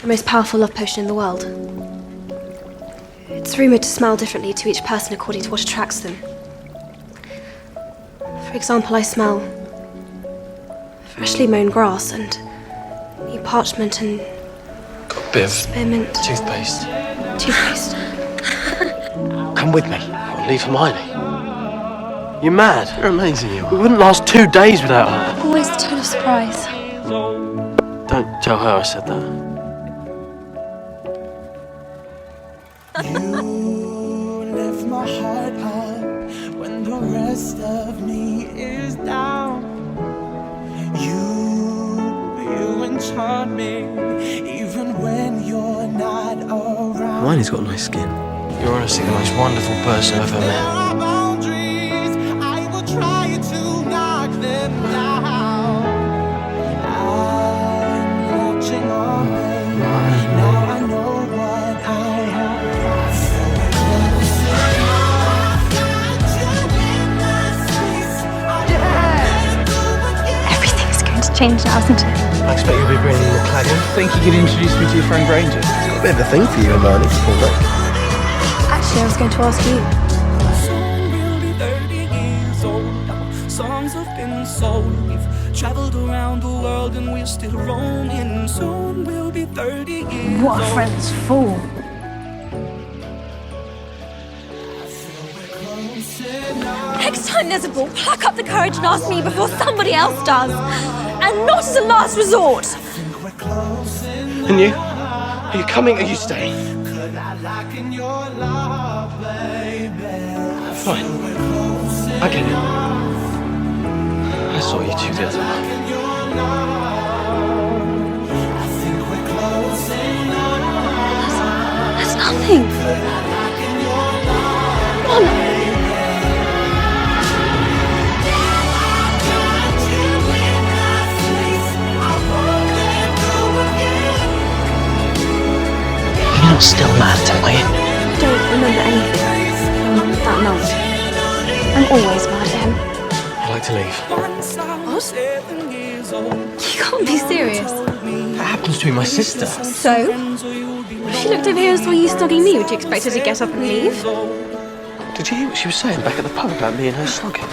the most powerful love potion in the world. It's rumoured to smell differently to each person according to what attracts them. For example, I smell freshly mown grass and new parchment and Got a bit of spearmint toothpaste. toothpaste. Come with me. I'll leave Hermione. You're mad. You're amazing, you are. We wouldn't last 2 days without her. Always the tone of surprise. Don't tell her I said that. You lift my heart up when the rest of me is down. You enchant me even when you're not around. Hermione's got nice skin. You're honestly the most wonderful person I've ever There met. are boundaries, I will try to knock them down. I'm latching on. Now I know what I have. Everything's going to change now, isn't it? I expect you'll be bringing the clagging. Think you could introduce me to your friend Granger? It's got a bit of a thing for you, Hermione. Actually, I was going to ask you. Soon we'll be 30 years old now. Songs have been sold. We've traveled around the world and we're still roaming. Soon we'll be 30 years What a old. friend's fool. Next time there's a ball, pluck up the courage and ask me before somebody else does. And not as a last resort. And you? Are you coming or are you staying? Fine. I get it. I saw you two the other night. That's nothing. Come on. You're not still mad, are you? I don't remember anything from that night. I'm always mad at him. I'd like to leave. What? You can't be serious. That happens to be my sister. So? If she looked over here and saw you snogging me, would you expect her to get up and leave? Did you hear what she was saying back at the pub about me and her slogging?